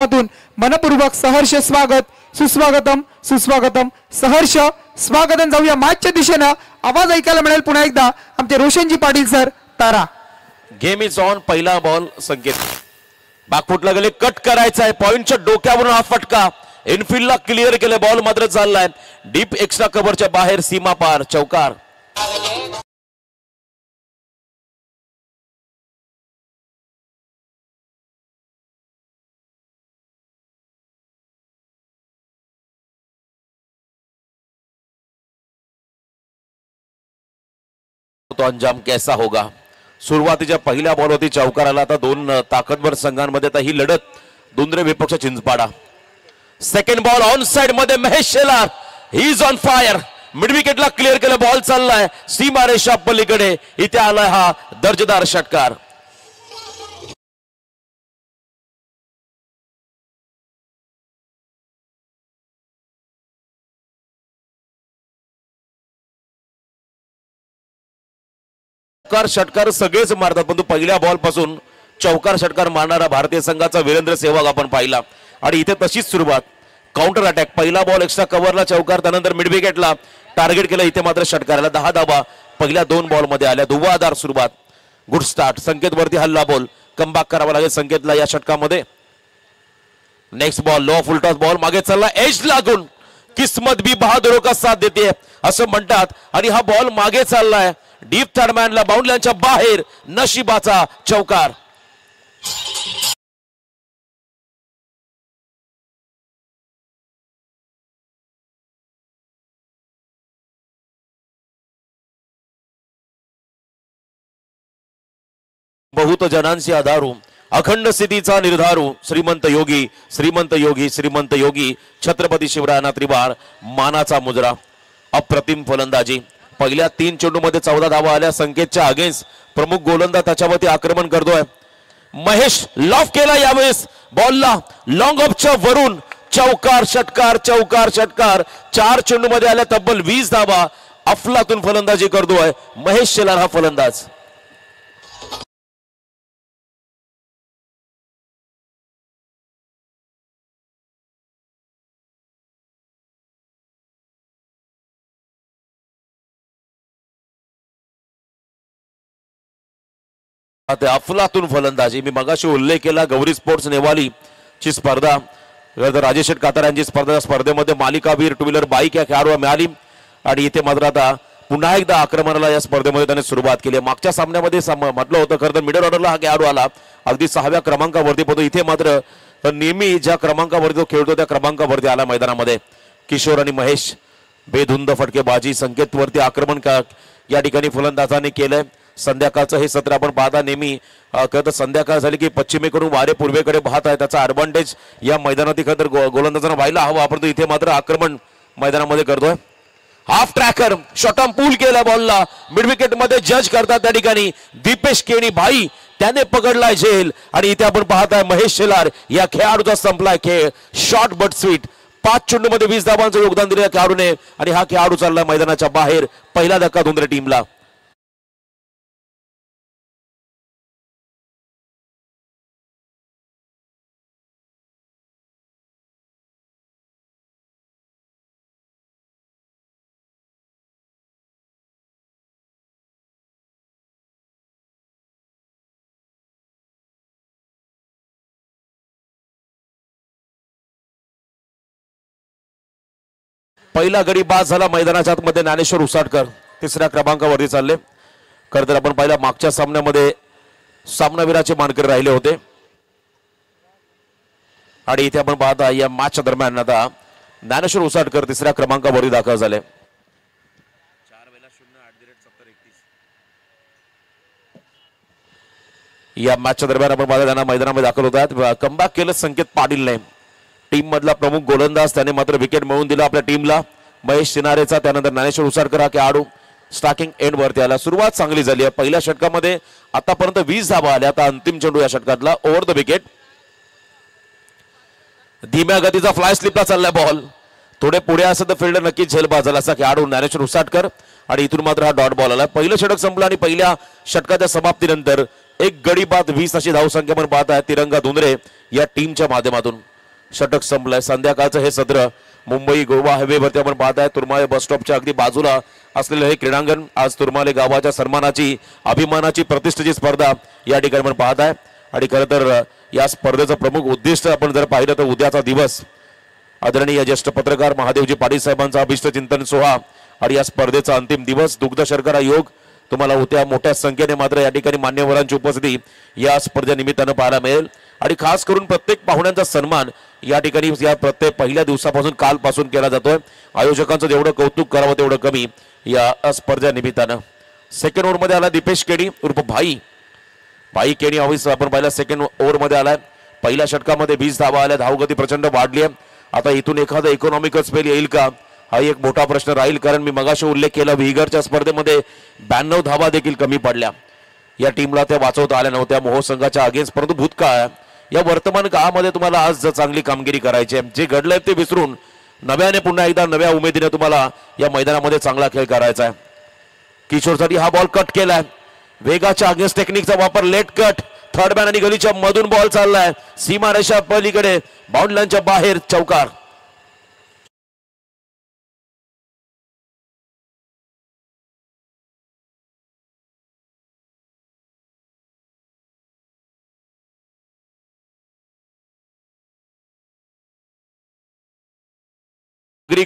मनपूर्वक सहर्ष स्वागत सुस्वागतम सुस्वागतम सहर्ष स्वागतम। जाऊया मॅचच्या दिशेने आवाज ऐकायला मिळेल पुन्हा एकदा आमचे रोशनजी पाटील सर तारा। Game is on. पहिला बॉल संकेत बॅकफुटला गेले, कट करायचा आहे, पॉइंटच्या डोक्यावरून हा फटका इनफिल्डला क्लिअर केले, बॉल मात्र चाललाय डीप एक्स्ट्रा कव्हरच्या बाहेर, सीमा पार, चौकार। तो अंजाम कैसा होगा। सुरुवातीच्या पहिल्या बॉलवरती चौकार आला। आता दोन ताकदवर संघांमध्ये आता ही लढत दुंद्रे विपक्ष Chinchpada. Second ball on side मध्ये Mahesh Shelar, he is on fire, mid विकेटला क्लिअर केलं, बॉल चाललाय सीमा रेषा पलीकडे, इथे आलाय हा दर्जेदार षटकार। षटकार सगळेच मारतात, परंतु पहिल्या बॉल पासून चौकार षटकार मारणारा भारतीय संघाचा वीरेंद्र सेहवाग आपण पाहिला। आणि इथे तशीच सुरुवात, काउंटर अटॅक, पहिला बॉल एक्स्ट्रा कव्हरला चौकार, त्यानंतर मिड विकेटला टार्गेट केलं, इथे मात्र षटकाराला 10 धावा पहिल्या दोन बॉल मध्ये आल्या। धुव्वाधार सुरुवात, गुड स्टार्ट। संकेत वरती हल्ला, बॉल कमबॅक करावा लागेल संकेतला या षटकामध्ये। नेक्स्ट बॉल लो ऑफ उलटा बॉल मागे चालला, एज लागून किस्मत भी बहादुरों का साथ देते असं म्हणतात, आणि हा बॉल मागे चाललाय डीप थर्डमॅनला, बाउंड्रीच्या बाहेर, नशिबाचा चौकार। बहुत जनांसी आधारू, अखंड स्थितीचा निर्धारू, श्रीमंत योगी श्रीमंत योगी श्रीमंत योगी, छत्रपती शिवरायांना त्रिवार मानाचा मुजरा। अप्रतिम फलंदाजी, पहिल्या 3 चेंडूमध्ये 14 धावा आल्या संकेतच्या अगेन्स्ट। प्रमुख गोलंदाज त्याच्यावरती आक्रमण करतोय महेश, लॉफ केला यावेळेस बॉलला लॉंग ऑफच्या वरून, चौकार षटकार चौकार षटकार। 4 चेंडूमध्ये आल्या तब्बल 20 धावा, अफलातून फलंदाजी करतोय महेश शेलार हा फलंदाज। अफलातून फलंदाजी, मी मगाशी उल्लेख केला गौरी स्पोर्ट्स नेवाली ची स्पर्धा, राजेश शेठ कातार यांची स्पर्धा, स्पर्धेमध्ये मालिकावीर टू व्हीलर बाईक या खेळाडूला मिळाली, आणि इथे मात्र आता पुन्हा एकदा आक्रमणाला या स्पर्धेमध्ये त्याने सुरुवात केली। मागच्या सामन्यामध्ये म्हटलं होतं खरं तर मिडल ऑर्डरला हा खेळाडू आला अगदी 6व्या क्रमांकावरती, परंतु इथे मात्र नेहमी ज्या क्रमांकावरती तो खेळतो त्या क्रमांकावरती आला मैदानामध्ये। किशोर आणि महेश बेधुंद फटकेबाजी, संकेत वरती आक्रमण या ठिकाणी फलंदाजांनी केलंय। संध्याकाळचं हे सत्र आपण पाहता नेहमी खरं संध्याकाळ झाली की पश्चिमेकडून वारे पूर्वेकडे वाहत आहे, त्याचा ऍडव्हान्टेज या मैदानात खरं तर गोलंदाजांना व्हायला हवा, परंतु इथे मात्र आक्रमण मैदानामध्ये करतोय। हाफ ट्रॅकर शॉटम पूल केला बॉलला, मिड विकेट मध्ये जज करतात त्या ठिकाणी दीपेश केणी भाई, त्याने पकडलाय झेल, आणि इथे आपण पाहताय महेश शेलार या खेळाडूचा संपलाय खेळ, शॉर्ट बट स्वीट। 5 चेंडूमध्ये 20 धावांचं योगदान दिलं या खेळाडूने, आणि हा खेळाडू चाललाय मैदानाच्या बाहेर, पहिला धक्का दुंद्रे टीमला। पहिला गडी बाद झाला मैदानाच्या आतमध्ये, ज्ञानेश्वर उसाटकर तिसऱ्या क्रमांकावरती चालले। खरं तर आपण पहिल्या मागच्या सामन्यामध्ये सामनावीराचे मानकरी राहिले होते, आणि इथे आपण पाहता या मॅचच्या दरम्यान आता ज्ञानेश्वर उसाटकर तिसऱ्या क्रमांकावरती दाखल झाले। 4 या मॅचच्या दरम्यान आपण पाहता त्यांना मैदानामध्ये दाखल होतात। कमबॅक केलं संकेत पाटीलने, टीम मधला प्रमुख गोलंदाज, त्याने मात्र विकेट मिळवून दिला आपल्या टीमला महेश सिनारेचा। त्यानंतर ज्ञानेश्वर उसाटकर हा खेळाडू स्टार्टिंग एंड वरती आला। सुरुवात चांगली झाली आहे, पहिल्या षटकामध्ये आतापर्यंत 20 धावा आल्या। आता अंतिम चेंडू या षटकातला ओव्हर द विकेट, धीम्या गतीचा फ्लाय स्लिपला चाललाय बॉल, थोडे पुढे असं तर फिल्डर नक्कीच झेल बाजाला असा खेळाडू ज्ञानेश्वर उसाटकर, आणि इथून मात्र हा डॉट बॉल आला। पहिलं षटक संपलं आणि पहिल्या षटकाच्या समाप्तीनंतर एक गडी बाद 20 अशी धावसंख्या पण पाहत आहे तिरंगा दुंद्रे या टीमच्या माध्यमातून। षटक संपलंय. संध्याकाळचं हे सत्र मुंबई गोवा हायवेवरती आपण पाहत आहे. तुरमाळे बस स्टॉपच्या अगदी बाजूला असलेलं हे क्रीडांगण. आज तुरमाळे गावाच्या सन्मानाची अभिमानाची प्रतिष्ठेची स्पर्धा या ठिकाणी आपण पाहत आहे. आणि खरं तर या स्पर्धेचं प्रमुख उद्दिष्ट आपण जर पाहिलं तर उद्याचा दिवस आदरणीय ज्येष्ठ पत्रकार महादेवजी पाटील साहेबांचा अभिष्ट चिंतन सोहळा आणि या स्पर्धेचा अंतिम दिवस दुग्ध शर्करा योग तुम्हाला होत्या मोठ्या संख्येने मात्र या ठिकाणी मान्यवरांची उपस्थिती या स्पर्धेनिमित्तानं पाहायला मिळेल. आणि खास करून प्रत्येक पाहुण्यांचा सन्मान या ठिकाणी या प्रत्येक पहिल्या दिवसापासून कालपासून केला जातोय. आयोजकांचं जेवढं कौतुक करावं तेवढं कमी या स्पर्धेनिमित्तानं. सेकंड ओव्हरमध्ये आला दीपेश केडी उर्फ भाई केडी. ऑफिस आपण पाहिला सेकंड ओव्हरमध्ये आलाय. पहिल्या षटकामध्ये 20 धावा आल्या. धावगती प्रचंड वाढली आहे. आता इथून एखादा इकॉनॉमिकल स्पेल येईल का हा एक मोठा प्रश्न राहील. कारण मी मगाशी उल्लेख केला विगरच्या स्पर्धेमध्ये 92 धावा देखील कमी पडल्या. या टीमला त्या वाचवता आल्या नव्हत्या मोह संघाच्या अगेन्स्ट. परंतु भूतकाळ या वर्तमान काळामध्ये तुम्हाला आज चांगली कामगिरी करायची आहे. जे घडलंय ते विसरून नव्याने पुन्हा एकदा नव्या उमेदीने तुम्हाला या मैदानामध्ये चांगला खेळ करायचा आहे. किशोरसाठी हा बॉल कट केलाय. वेगाच्या अगेन्स्ट टेक्निकचा वापर. Late cut. थर्ड मॅन आणि गलीच्या मधून बॉल चाललाय सीमारेषा पलीकडे बाउंड लाईनच्या बाहेर. चौकार.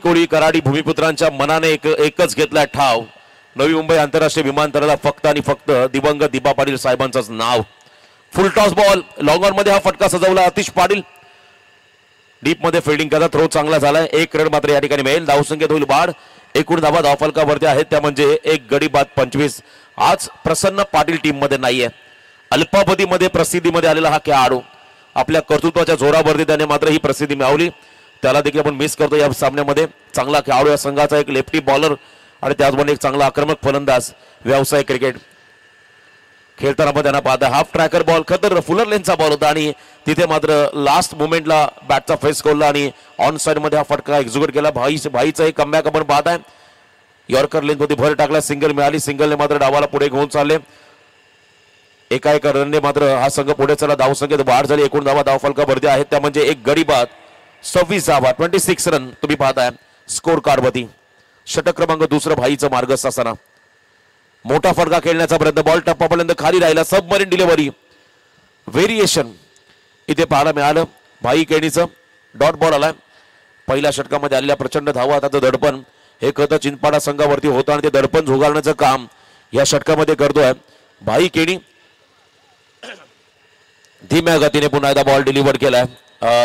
कोळी कराडी भूमिपुत्रांच्या मनाने एकच घेतलाय ठाव. नवी मुंबई आंतरराष्ट्रीय विमानतळाला फक्त आणि फक्त दिवंगत दिबा पाटील साहेबांचंच नाव. Full toss ball. Long on मध्ये हा फटका सजवला अतिश पाटील. डीप मध्ये फिल्डिंग करता. थ्रो चांगला झालाय. 1 रन मात्र या ठिकाणी मिळेल. धावसंख्येत होईल वाढ. एकूण धावा धावफलकावरती आहेत त्या म्हणजे 1 गडी बाद 25. आज प्रसन्न पाटील टीम मध्ये नाहीये. अल्पावधीमध्ये प्रसिद्धीमध्ये आलेला हा खेळाडू आपल्या कर्तृत्वाच्या जोरावरती त्याने मात्र ही प्रसिद्धी मिळवली. त्याला देखील आपण मिस करतो या सामन्यामध्ये. चांगला खेळाडू या संघाचा एक लेफ्टी बॉलर आणि त्याचबरोबर एक चांगला आक्रमक फलंदाज. व्यावसायिक क्रिकेट खेळताना पण त्यांना पाहता. हाफ ट्रॅकर बॉल खतर फुलर लेनचा बॉल होता आणि तिथे मात्र लास्ट मोमेंटला बॅटचा फेस खोलला आणि ऑन साइड मध्ये हा फटका एक्झिक्यूट केला. भाईचा एक कमबॅक आपण पाहत आहे. यॉर्कर लेन मध्ये भर टाकला. सिंगल मिळाली. सिंगलने मात्र डावाला पुढे घेऊन चालले. एका रनने मात्र हा संघ पुढे चला. धावसंख्येत वाढ झाली. एकूण धावा धावफलकावरती आहेत त्या म्हणजे 1 गडी बाद 26 धावा 26 रन तुम्ही पाहताय स्कोर कार्ड वरती. षटक क्रमांक दुसरं भाईचं मार्गस्थ असताना मोठा फटका खेळण्याचा प्रयत्न. बॉल टप्पापर्यंत खाली राहिला. सबमरीन डिलिव्हरी व्हेरिएशन इथे पाहायला मिळालं. भाई केडीचं डॉट बॉल आलाय. पहिल्या षटकामध्ये आलेल्या प्रचंड धावा. आता दडपण हे खतं चिंचपाडा संघावरती होतं आणि ते दडपण झुगारण्याचं काम या षटकामध्ये करतोय भाई केडी. धीम्या गतीने पुन्हा एकदा बॉल डिलिव्हर केलाय.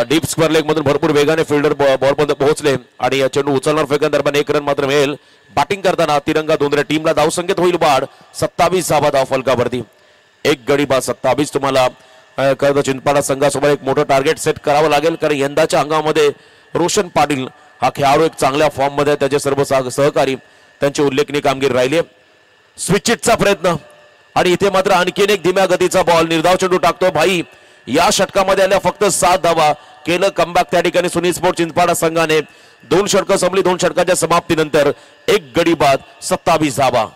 डीप स्क्वेअर लेग मधून भरपूर वेगाने फिल्डर बॉल पर्यंत पोहोचले आणि या चेंडू उचलणार फेकन 1 रन मात्र मिळेल. बॅटिंग करताना तिरंगा दोंदरे. टीमला धावसंख्येत होईल वाढ 27 धावा धावफलकावरती. 1 गडी बाद 27. तुम्हाला चिंचपाडा संघासमोर एक मोठं टार्गेट सेट करावं लागेल कारण यंदाच्या हंगामामध्ये रोशन पाटील हा खेळाडू एक चांगल्या फॉर्म मध्ये. त्याचे सर्व सहकारी त्यांची उल्लेखनीय कामगिरी राहिली. स्विचिटचा प्रयत्न आणि इथे मात्र आणखीन एक धीम्या गतीचा बॉल. निर्धाव चेंडू टाकतो भाई. या षटकामध्ये आल्या फक्त 7 धावा. केलं कमबॅक त्या ठिकाणी सुनील स्पोर्ट चिंचपाडा संघाने. 2 षटकं संपली. 2 षटकाच्या समाप्तीनंतर 1 गडी बाद 27 धावा.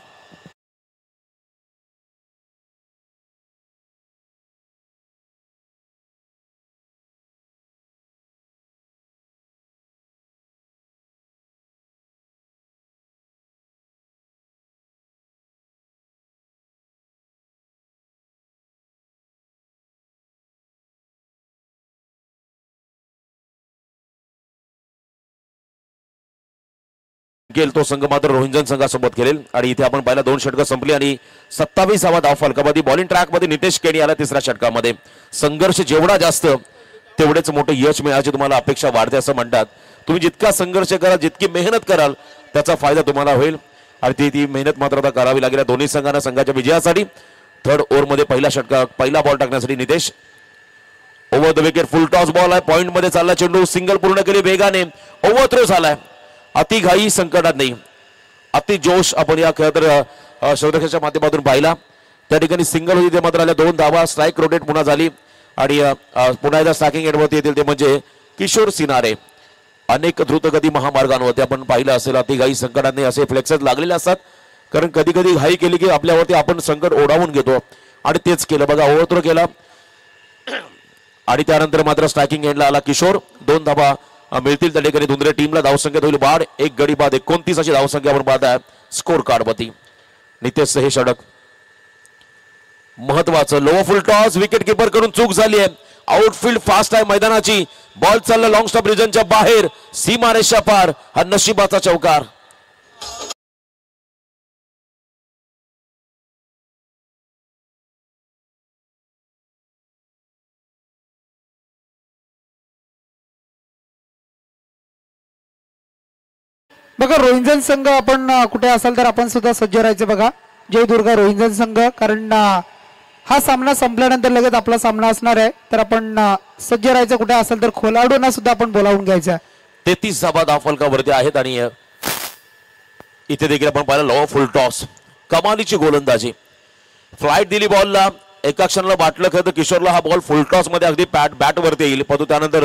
गेल तो संघ मात्र रोहिंजन संघासोबत खेळेल आणि इथे आपण पाहिला 2 षटकं संपली आणि 27 धावा धावफलकामध्ये. बॉलिंग ट्रॅक मध्ये नितेश केणी आला तिसऱ्या षटकामध्ये. संघर्ष जेवढा जास्त तेवढेच मोठं यश मिळायची तुम्हाला अपेक्षा वाढते असं म्हणतात. तुम्ही जितका संघर्ष कराल जितकी मेहनत कराल त्याचा फायदा तुम्हाला होईल आणि ती मेहनत मात्र आता करावी लागेल दोन्ही संघांना संघाच्या विजयासाठी. थर्ड ओव्हर मध्ये पहिला बॉल टाकण्यासाठी Nitesh. Over the wicket full toss ball आहे. पॉइंट मध्ये चालला चेंडू. सिंगल पूर्ण केली वेगाने. ओव्हर थ्रो झालाय. अति घाई संकटात नाही. अति जोश आपण या खेळात शोधकाच्या माध्यमातून पाहिला. त्या ठिकाणी सिंगल होती ते मात्र आल्या 2 धावा. स्ट्राईक रोटेट पुन्हा झाली आणि पुन्हा एकदा स्ट्रायकिंग एंडवरती येतील ते म्हणजे किशोर सिनारे. अनेक द्रुतगती महामार्गांवरती आपण पाहिलं असेल अति घाई संकटात नाही असे फ्लेक्सेस लागलेले असतात कारण कधी कधी घाई केली की आपल्यावरती आपण संकट ओढावून घेतो आणि तेच केलं बघा. ओव्हर थ्रो केला आणि त्यानंतर मात्र स्ट्रायकिंग एंडला आला किशोर 2 धाबा मिळतील त्या ठिकाणी दुंद्रे टीमला धावसंख्येत होईल वाढ. 1 गडी बाद 29 अशी धावसंख्या आपण पाहताय स्कोर कार्ड वरती. नितेश हे षटक महत्वाचं. लो फुल टॉस विकेट किपर कडून चूक झाली आहे. आउटफील्ड फास्ट आहे मैदानाची. बॉल चालला लॉंग स्टॉप रिजनच्या बाहेर सीमारेषा पार. हा नशिबाचा चौकार. बघा रोहिंजन संघ आपण कुठे असाल तर आपण सुद्धा सज्ज राहायचे बघा. जय दुर्गा रोहिंजन संघ, कारण हा सामना संपल्यानंतर लगेच आपला सामना असणार आहे. तर आपण सज्ज राहायचं कुठे असेल तर खेळाडूंना सुद्धा आपण बोलावून घ्यायचं. 33 धाबा धावफलकावरती आहेत आणि इथे देखील आपण पाहिलं लो फुल टॉस. कमालीची गोलंदाजी. फ्लाइट दिली बॉलला. एका क्षणाला वाटलं खरं तर किशोरला हा बॉल फुल टॉस मध्ये अगदी बॅट वरती येईल, परंतु त्यानंतर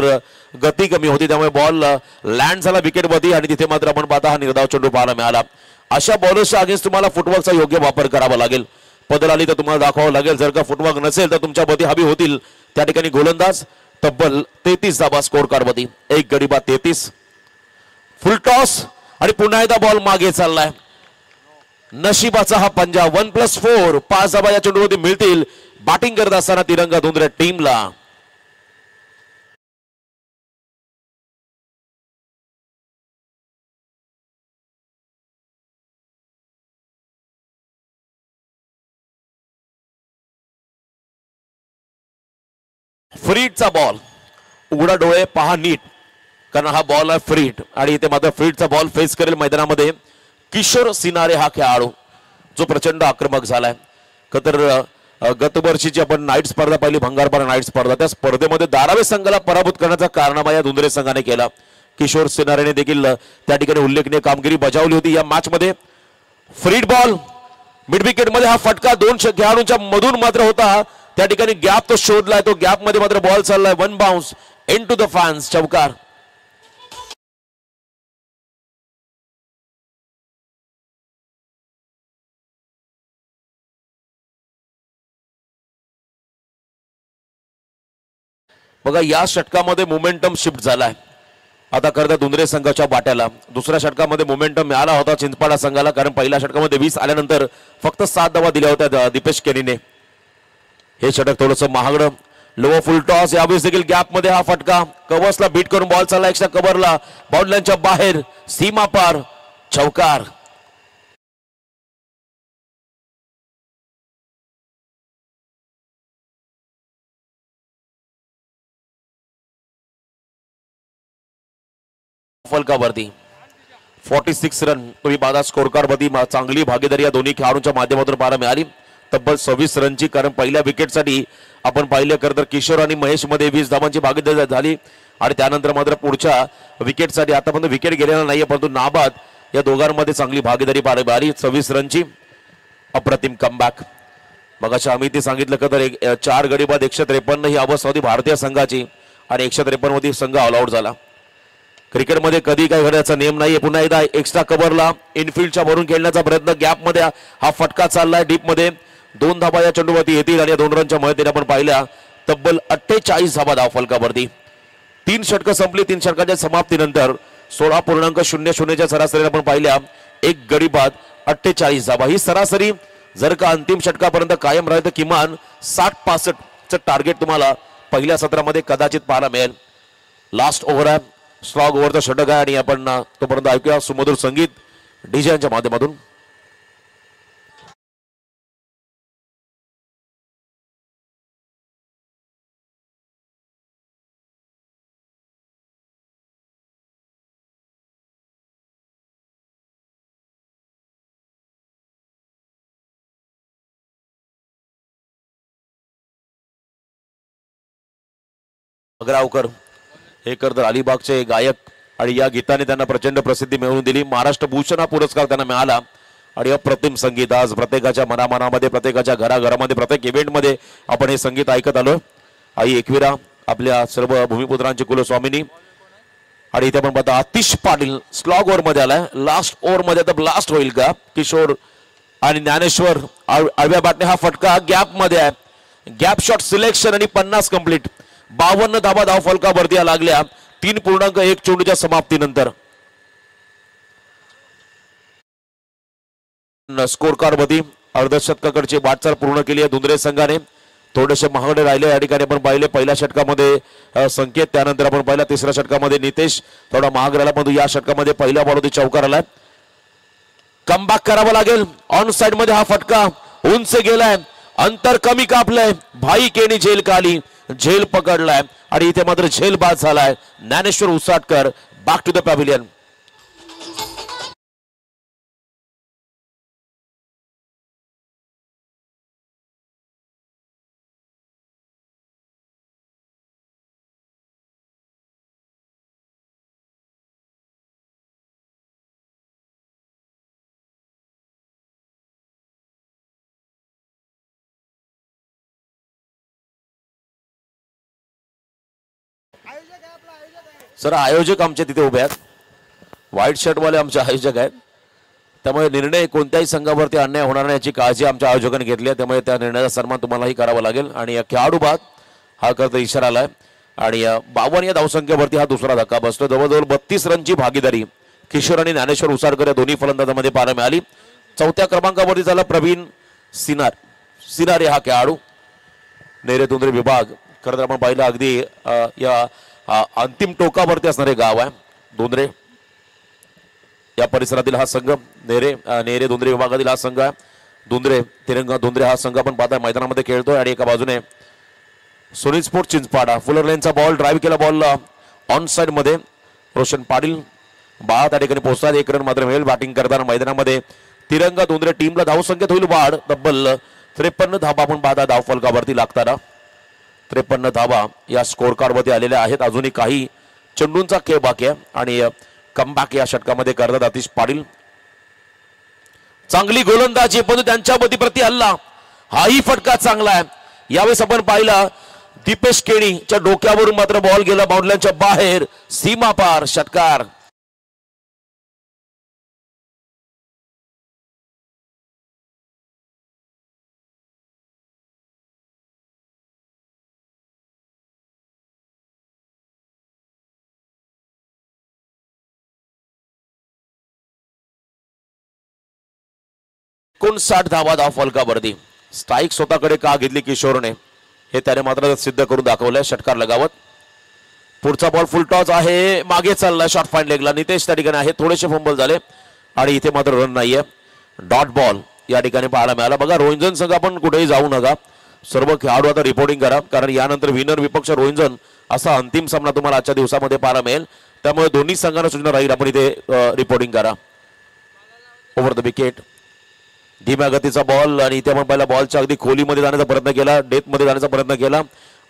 गती कमी होती त्यामुळे बॉल लँड झाला विकेट वरती आणि तिथे मात्र आपण पाहता हा निर्धाव चेंडू पाहायला मिळाला. अशा बॉलर्सच्या अगेन्स्ट तुम्हाला फुटवर्कचा योग्य वापर करावा लागेल. पदर आली तर तुम्हाला दाखवावं लागेल. जर का फुटवर्क नसेल तर तुमच्या बती हवी होतील. त्या ठिकाणी गोलंदाज तब्बल 33 धाबा स्कोर कार्ड वरती. 1 गडी बाद 33. फुल टॉस आणि पुन्हा एकदा बॉल मागे चाललाय. नशिबाचा हा पंजा. 1+4 5 धाबा या चेंडूवरती मिळतील. बॅटिंग करत असताना तिरंगा दुंद्रे टीमला. फ्रीडचा बॉल. उघडा डोळे पहा नीट, कारण हा बॉल आहे फ्रीड आणि इथे मात्र फ्रीडचा बॉल फेस करेल मैदानामध्ये किशोर सिनारे हा खेळाडू जो प्रचंड आक्रमक झालाय. तर गत वर्षीची आपण नाईट स्पर्धा पाहिली, भंगारपाडा नाईट स्पर्धा, त्या स्पर्धेमध्ये धारावी संघाला पराभूत करण्याचा कारनामा या दुंद्रे संघाने केला. किशोर सिनारेने देखील त्या ठिकाणी उल्लेखनीय कामगिरी बजावली होती या मॅच मध्ये. फ्रीड बॉल मिड विकेट मध्ये हा फटका 2 खेळाडूंच्या मधून मात्र होता. त्या ठिकाणी गॅप तो शोधलाय. तो गॅप मध्ये मात्र बॉल चाललाय. 1 बाउन्स इनटू द फॅन्स. चौकार. बघा या षटकामध्ये मोमेंटम शिफ्ट झालाय आता करता दुंद्रे संघाच्या वाट्याला. दुसऱ्या षटकामध्ये मोमेंटम मिळाला होता चिंचपाडा संघाला, कारण पहिल्या षटकामध्ये 20 आल्यानंतर फक्त 7 धावा दिल्या होत्या दीपेश केनीने. हे षटक थोडंसं महागडं. लो फुल टॉस. यावेळेस देखील गॅप मध्ये हा फटका. कव्हर्सला बीट करून बॉल चालला एक्स्ट्रा कव्हरला. बाउंड्रीच्या बाहेर सीमा पार. चौकार. फलकावरती 46 रन तुम्ही पाहता स्कोर कार्ड वरती. चांगली भागीदारी या दोन्ही खेळाडूंच्या माध्यमातून पाहायला मिळाली. तब्बल 26 रनची, कारण पहिल्या विकेटसाठी आपण पाहिलं तर किशोर आणि महेश मध्ये 20 धावांची भागीदारी झाली आणि त्यानंतर मात्र पुढच्या विकेटसाठी आतापर्यंत विकेट गेलेला नाहीये, परंतु नाबाद या दोघांमध्ये चांगली भागीदारी पाहायला मिळाली. 26 रनची अप्रतिम कमबॅक. मगाशी आम्ही ते सांगितलं का तर 4 गडी बाद 153 ही अवस्था होती भारतीय संघाची आणि 153 मध्ये संघ ऑल आउट झाला. क्रिकेटमध्ये कधी काही घडण्याचा नियम नाहीये. पुन्हा एकदा एक्स्ट्रा कव्हरला इनफिल्डच्या वरून खेळण्याचा प्रयत्न. गॅप मध्ये हा फटका चाललाय डीप मध्ये. 2 धाबा या चेंडूवरती येतील आणि 2 रनच्या मदतीने आपण पाहिल्या तब्बल 48 धाबा धाव फलकावरती. 3 षटकं संपली. 3 षटकाच्या समाप्तीनंतर 16.00च्या सरासरीने आपण पाहिल्या 1 गडी बाद 48 धाबा. ही सरासरी जर का अंतिम षटकापर्यंत कायम राहील तर किमान 60-65चं टार्गेट तुम्हाला पहिल्या सत्रामध्ये कदाचित पाहायला मिळेल. लास्ट ओव्हर आहे. स्लॉग ओव्हरचा षटक आहे आणि आपण तोपर्यंत ऐकूया सुमधुर संगीत डीजेच्या माध्यमातून. अग्रावकर हे तर अलिबागचे गायक आणि या गीताने त्यांना प्रचंड प्रसिद्धी मिळवून दिली. महाराष्ट्र भूषण हा पुरस्कार त्यांना मिळाला आणि अप्रतिम संगीत आज प्रत्येकाच्या मनामनामध्ये, प्रत्येकाच्या घराघरामध्ये, प्रत्येक इव्हेंटमध्ये आपण हे संगीत ऐकत आलो. आई एकविरा आपल्या सर्व भूमिपुत्रांची कुलस्वामिनी. आणि इथे आपण पाहता आतिश पाटील स्लॉग ओव्हर मध्ये आलाय. लास्ट ओव्हर मध्ये आता ब्लास्ट होईल का? किशोर आणि ज्ञानेश्वर आडव्या बॅटने हा फटका गॅप मध्ये आहे. गॅप शॉट सिलेक्शन आणि 50 कंप्लीट. 52 धाबा धाव फलकावरती लागल्या. 3.1 चेंडूच्या समाप्तीनंतर. स्कोर कार्ड मध्ये अर्धशतकाकडची वाटचाल पूर्ण केली आहे दुंद्रे संघाने. थोडेसे महागडे राहिले या ठिकाणी आपण पाहिले. पहिल्या षटकामध्ये संकेत, त्यानंतर आपण पाहिला तिसऱ्या षटकामध्ये नितेश थोडा महाग राहिला, परंतु या षटकामध्ये पहिल्या बॉलवरती चौकार आलाय. कमबॅक करावं लागेल. ऑन साइड मध्ये हा फटका उंच गेलाय, अंतर कमी कापलंय. भाई केनी झेल काली, झेल पकडलाय आणि इथे मात्र झेल बाद झालाय. Dnyaneshwar Usatkar back to the pavilion. Sir आयोजक आमचे तिथे उभे आहेत, व्हाईट शर्टवाले आमचे आयोजक आहेत. त्यामुळे निर्णय कोणत्याही संघावरती अन्याय होणार नाही याची काळजी आमच्या आयोजकांनी घेतली आहे. त्यामुळे त्या निर्णयाचा सन्मान तुम्हालाही करावा लागेल. आणि या खेळाडू बाद हा करता इशारा आलाय आणि 52 या धावसंख्येवरती हा दुसरा धक्का बसतो. जवळजवळ 32 रनची भागीदारी किशोर आणि ज्ञानेश्वर उसारकर या दोन्ही फलंदाजांमध्ये पाहायला मिळाली. चौथ्या क्रमांकावरती झाला प्रवीण सिनारे हा खेळाडू. नेरे दुंद्रे विभाग खरं तर आपण पाहिलं अगदी या अंतिम टोकावरती असणारे गाव आहे दुंद्रे. या परिसरातील हा संघ नेरे दुंद्रे विभागातील हा संघ आहे. दुंद्रे तिरंगा दुंद्रे हा संघ आपण पाहता मैदानामध्ये खेळतोय. आणि एका बाजूने सोनी स्पोर्ट चिंचपाडा. फुलर लेनचा बॉल ड्राईव्ह केला, बॉल ऑन साइड मध्ये रोशन पाटील बाद त्या ठिकाणी पोहोचतात. 1 रन मात्र मिळेल. बॅटिंग करताना मैदानामध्ये तिरंगा दुंद्रे टीमला धावसंख्येत होईल वाढ. तब्बल 53 धाबा आपण पाहता धावफलकावरती लागताना. 53 धाबा या स्कोर कार्डवरती आलेल्या आहेत. अजूनही काही चेंडूंचा खेळ बाकी आहे. आणि कमबॅक या षटकामध्ये करतात आतिश पाटील. चांगली गोलंदाजी, परंतु त्यांच्या प्रति हल्ला. हाही फटका चांगला आहे. यावेळेस आपण पाहिला दीपेश केणीच्या डोक्यावरून मात्र बॉल गेला बाउंड्रीच्या बाहेर, सीमा पार षटकार. कोण 60 धावा धाव फलकावरती. स्ट्राईक स्वतःकडे का घेतली किशोरने हे त्याने मात्र सिद्ध करून दाखवलंय. षटकार लगावत पुढचा बॉल फुल टॉस आहे, मागे चाललाय शॉर्ट फाईन लेगला. नितेश त्या ठिकाणी आहे. थोडेसे फंबल झाले आणि इथे मात्र रन नाहीये. डॉट बॉल या ठिकाणी पाहायला मिळाला. बघा रोहिंजन संघ आपण कुठेही जाऊ नका, सर्व खेळाडू आता रिपोर्टिंग करा, कारण यानंतर विनर विपक्ष रोहिंजन असा अंतिम सामना तुम्हाला आजच्या दिवसामध्ये पाहायला मिळेल. त्यामुळे दोन्ही संघांना सूचना राहील आपण इथे रिपोर्टिंग करा. ओव्हर द विकेट धीम्या गतीचा बॉल आणि इथे आपण पहिला बॉलच्या अगदी खोलीमध्ये जाण्याचा प्रयत्न केला, डेथमध्ये जाण्याचा प्रयत्न केला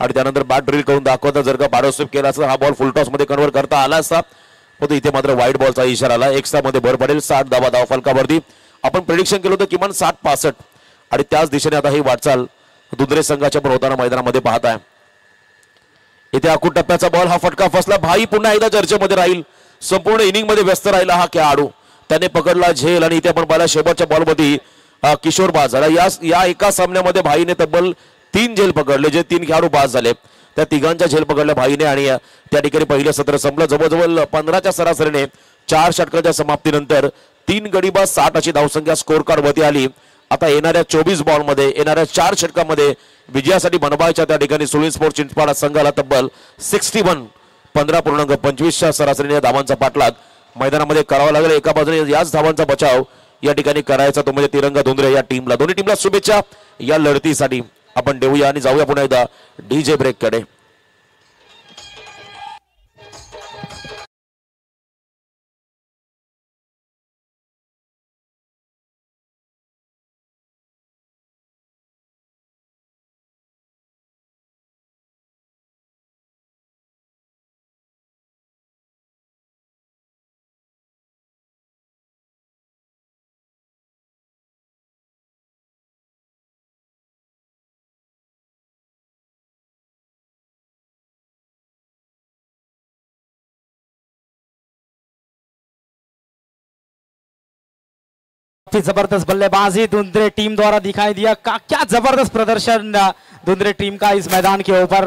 आणि त्यानंतर बॅट ड्रिल करून दाखवता. जर का पाडोस्वीप केला असता हा बॉल फुल टॉस मध्ये कन्वर्ट करता आला असता, पण इथे मात्र वाईट बॉलचा इशारा आला. एक्स्ट्रा मध्ये भर पडेल. 60 धावा धाव फलकावरती आपण प्रेडिक्शन केलं होतं किमान 60-65 आणि त्याच दिशेने आता ही वाटचाल दुंद्रे संघाच्या पण होताना मैदानामध्ये पाहत आहे. इथे अकूट टप्प्याचा बॉल, हा फटका फसला. भाई पुन्हा एकदा चर्चेमध्ये राहील. संपूर्ण इनिंग मध्ये व्यस्त राहिला हा खेळाडू. त्याने पकडला झेल आणि इथे आपण पाहिला शेवटच्या बॉलमध्ये किशोर बाद झाला. या एका सामन्यामध्ये भाईने तब्बल 3 झेल पकडले, जे 3 खेळाडू बाद झाले. त्या तिघांच्या झेल पकडल्या भाईने आणि त्या ठिकाणी पहिलं सत्र संपलं. जवळजवळ 15च्या सरासरीने 4 षटकाच्या समाप्तीनंतर 3 गडी बाद 60 अशी धावसंख्या स्कोर कार्ड वरती आली. आता येणाऱ्या 24 बॉलमध्ये येणाऱ्या 4 षटकामध्ये विजयासाठी बनवायच्या त्या ठिकाणी सोनी स्पोर्ट चिंचपाडा संघाला तब्बल 61 15.25च्या सरासरीने धावांचा पाठलाग मैदानामध्ये करावा लागेल. एका बाजूने याच धावांचा बचाव या ठिकाणी करायचा तो म्हणजे तिरंगा दुंद्रे या टीमला. दोन्ही टीमला शुभेच्छा या लढतीसाठी. आपण देऊया आणि जाऊया पुन्हा एकदा डीजे ब्रेक कडे. काफी जबरदस्त बल्लेबाजी धुंधरे टीम द्वारा दिखाई दिया। क्या जबरदस्त प्रदर्शन धुंधरे टीम का इस मैदान के ऊपर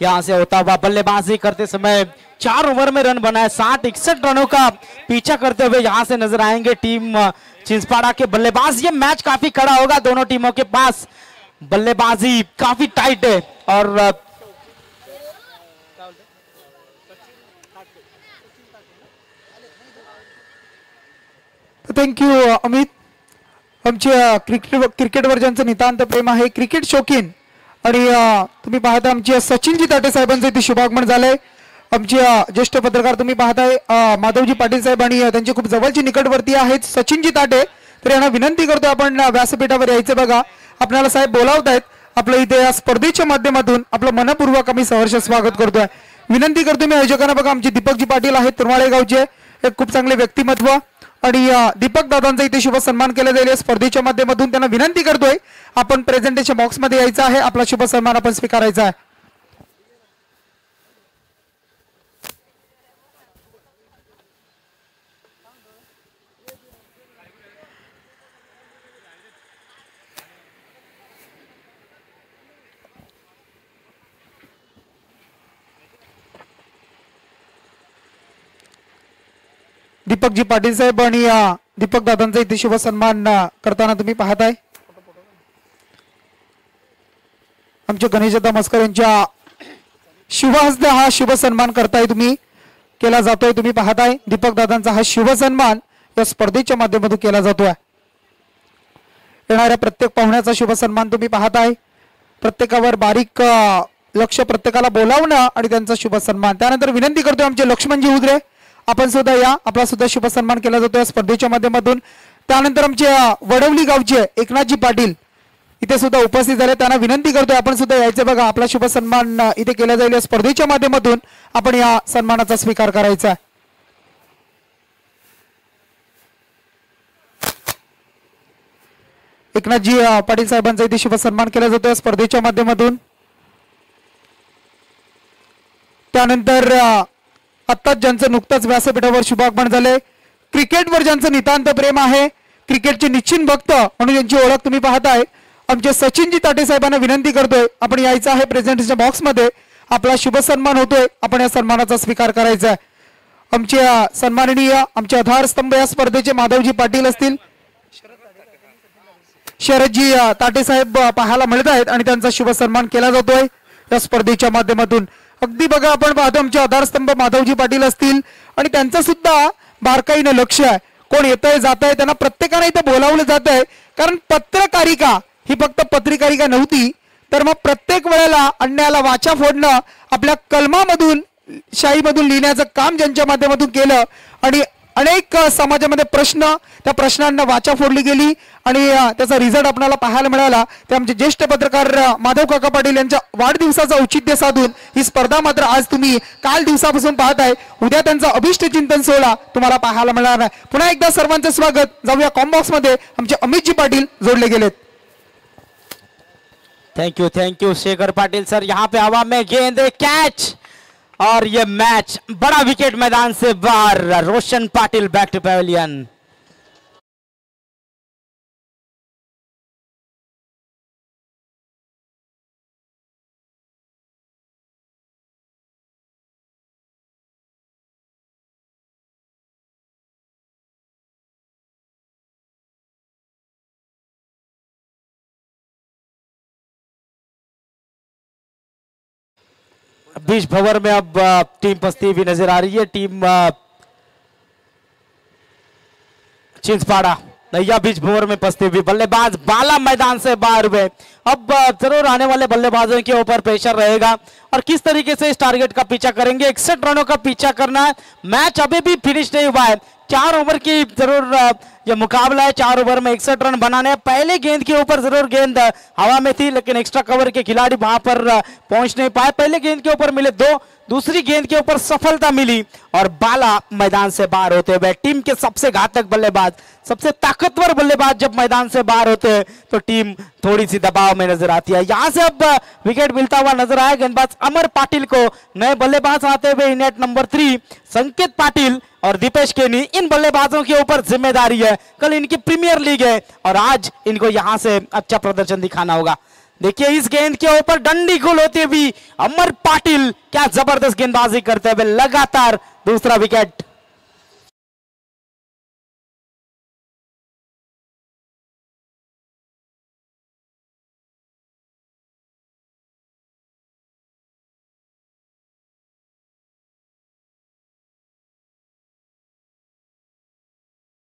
यहां से होता हुआ। बल्लेबाजी करते समय 4 ओवर में रन बनाए, 60-61 रनों का पीछा करते हुए यहां से नजर आएंगे टीम चिंचपाड़ा के बल्लेबाज। ये मैच काफी कड़ा होगा, दोनों टीमों के पास बल्लेबाजी काफी टाइट है और थँक्यू अमित. आमचे क्रिकेटवर ज्यांचं नितांत प्रेम आहे, क्रिकेट शौकीन आणि तुम्ही पाहता आमचे सचिनजी ताटे साहेबांचं इथे शुभागमन झालंय. आमचे ज्येष्ठ पत्रकार तुम्ही पाहताय माधवजी पाटील साहेब आणि त्यांचे खूप जवळचे निकटवर्ती आहेत सचिनजी ताटे. तर यांना विनंती करतो आपण व्यासपीठावर यायचं. बघा आपल्याला साहेब बोलावतायत. आपलं इथे या स्पर्धेच्या माध्यमातून आपलं मनपूर्वक आम्ही सहर्ष स्वागत करतोय. विनंती करतो मी आयोजकांना. बघा आमचे दीपकजी पाटील आहेत तुरवाळे गावचे, एक खूप चांगले व्यक्तिमत्व आणि दीपक दादांचा इथे शुभ सन्मान केला जाईल या स्पर्धेच्या माध्यमातून. त्यांना विनंती करतोय आपण प्रेझेंटेशन बॉक्स मध्ये यायचं आहे, आपला शुभ सन्मान आपण स्वीकारायचा आहे. दीपकजी पाटील साहेब आणि दीपक दादांचा इथे शुभ सन्मान करताना तुम्ही पाहताय. आमचे गणेशदा मस्कर यांच्या शुभ हस्ते हा शुभ सन्मान करताय तुम्ही, केला जातोय. तुम्ही पाहताय दीपक दादांचा हा शुभ सन्मान या स्पर्धेच्या माध्यमातून केला जातोय. येणाऱ्या प्रत्येक पाहुण्याचा शुभ सन्मान तुम्ही पाहताय. प्रत्येकावर बारीक लक्ष, प्रत्येकाला बोलावणं आणि त्यांचा शुभ सन्मान. त्यानंतर विनंती करतोय आमचे लक्ष्मणजी उदरे आपण सुद्धा या, आपला सुद्धा शुभ सन्मान केला जातो या स्पर्धेच्या माध्यमातून. त्यानंतर आमचे वडवली गावचे एकनाथजी पाटील इथे सुद्धा उपस्थित झाले, त्यांना विनंती करतोय आपण सुद्धा यायचं. बघा आपला शुभ सन्मान इथे केला जाईल या स्पर्धेच्या माध्यमातून. आपण या सन्मानाचा स्वीकार करायचा आहे. एकनाथजी पाटील साहेबांचा इथे शुभ सन्मान केला जातो या स्पर्धेच्या माध्यमातून. त्यानंतर आत्ताच ज्यांचं नुकतंच व्यासपीठावर शुभागमन झालंय, क्रिकेटवर ज्यांचं नितांत प्रेम आहे, क्रिकेटचे निश्चित भक्त म्हणून ज्यांची ओळख तुम्ही पाहताय, आमचे सचिनजी ताटे साहेबांना विनंती करतोय आपण यायचं आहे प्रेझेंटेशन बॉक्स मध्ये. आपला शुभ सन्मान होतोय, आपण या सन्मानाचा स्वीकार करायचा आहे. आमचे सन्माननीय आमचे आधारस्तंभ या स्पर्धेचे माधवजी पाटील असतील, शरदजी ताटे साहेब पाहायला मिळत आहेत आणि त्यांचा शुभ सन्मान केला जातोय या स्पर्धेच्या माध्यमातून. अगदी बघा आपण पाहतो आमचे आधारस्तंभ माधवजी पाटील असतील आणि त्यांचं सुद्धा बारकाईने लक्ष आहे. कोण येतंय जात आहे त्यांना प्रत्येकाने इथे बोलावलं जात आहे, कारण पत्रकारिका ही फक्त पत्रकारिका नव्हती, तर मग प्रत्येक वेळेला अन्यायाला वाचा फोडणं, आपल्या कलमामधून शाहीमधून लिहिण्याचं काम ज्यांच्या माध्यमातून केलं आणि अनेक समाजामध्ये प्रश्न, त्या प्रश्नांना वाचा फोडली गेली आणि त्याचा रिझल्ट आपल्याला पाहायला मिळाला. ते आमचे ज्येष्ठ पत्रकार माधव काका पाटील यांच्या वाढदिवसाचं औचित्य साधून ही स्पर्धा मात्र आज तुम्ही काल दिवसापासून पाहताय. उद्या त्यांचा अभिष्ट चिंतन सोहळा तुम्हाला पाहायला मिळणार आहे. पुन्हा एकदा सर्वांचं स्वागत. जाऊया कॉम्बॉक्स मध्ये. आमचे अमितजी पाटील जोडले गेलेत. Thank you Shekhar Patil sir. यहाँ पे हवा में गेंद, कैच और ये मैच बड़ा विकेट मैदान से बाहर. रोशन पाटिल बैक टू पवेलियन. बीच भंवर में अब टीम पसती हुई नजर आ रही है. टीम चिंचपाड़ा नैया बीच भंवर में पसती हुई. बल्लेबाज बाला मैदान से बाहर हुए. अब जरूर आने वाले बल्लेबाजों के ऊपर प्रेशर रहेगा और किस तरीके से इस टारगेट का पीछा करेंगे. 61 रनों का पीछा करना है. मैच अभी भी फिनिश नहीं हुआ है. 4 ओवर की जरूर ये मुकाबला है. 4 ओवर में 61 रन बनाने हैं. पहले गेंद के ऊपर जरूर गेंद हवा में थी, लेकिन एक्स्ट्रा कवर के खिलाड़ी वहां पर पहुंच नहीं पाए. पहले गेंद के ऊपर मिले 2, दूसरी गेंद के ऊपर सफलता मिली और बाला मैदान से बाहर होते हुए टीम के सबसे घातक बल्लेबाज, सबसे ताकतवर बल्लेबाज जब मैदान से बाहर होते हैं तो टीम थोड़ी सी दबाव में नजर आती है। यहां से अब विकेट मिलता हुआ नजर आया गेंदबाज अमर पाटिल को। नए बल्लेबाज आते हुए नेट नंबर 3 संकेत पाटिल और दीपेश केनी, इन बल्लेबाजों के ऊपर जिम्मेदारी है। कल इनकी प्रीमियर लीग है और आज इनको यहां से अच्छा प्रदर्शन दिखाना होगा। देखिए इस गेंद के ऊपर डंडी गोल होती हुई अमर पाटिल क्या जबरदस्त गेंदबाजी करते हुए लगातार दूसरा विकेट।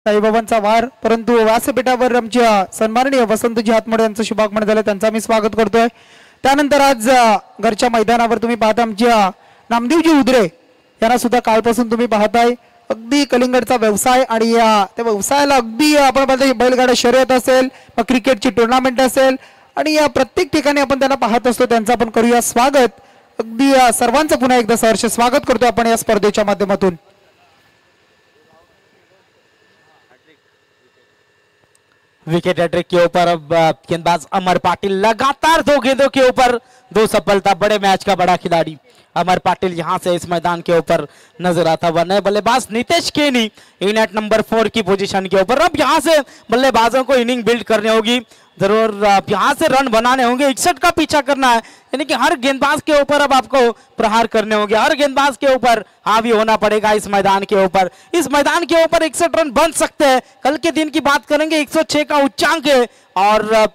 साईबाबांचा वार, परंतु व्यासपीठावर आमच्या सन्माननीय वसंतजी हातमोडे यांचं शुभागमन झालं, त्यांचं आम्ही स्वागत करतोय। त्यानंतर आज घरच्या मैदानावर तुम्ही पाहता आमच्या नामदेवजी उदरे यांना सुद्धा कालपासून तुम्ही पाहताय अगदी कलिंगडचा व्यवसाय आणि या त्या व्यवसायाला अगदी आपण पाहतो बैलगाडा शर्यत असेल, क्रिकेटची टुर्नामेंट असेल आणि या प्रत्येक ठिकाणी आपण त्यांना पाहत असतो, त्यांचं आपण करूया स्वागत। अगदी सर्वांचं पुन्हा एकदा सहर्ष स्वागत करतोय आपण या स्पर्धेच्या माध्यमातून। विकेट हैट्रिक के ऊपर अब गेंदबाज अमर पाटिल लगातार 2 गेंदों के ऊपर 2 सफलता, बड़े मैच का बड़ा खिलाड़ी अमर पाटिल यहां से इस मैदान के ऊपर नजर आता हुआ। नए बल्लेबाज नितेश केनी नेट नंबर 4 की पोजीशन के ऊपर। अब यहां से बल्लेबाजों को इनिंग बिल्ड करनी होगी, जरूर यहां से रन बनाने होंगे, 61 का पीछा करना है, यानी कि हर गेंदबाज के ऊपर अब आपको प्रहार करने होंगे, हर गेंदबाज के ऊपर हावी होना पड़ेगा इस मैदान के ऊपर। इस मैदान के ऊपर 61 रन बन सकते हैं। कल के दिन की बात करेंगे 106 का उच्चांक है और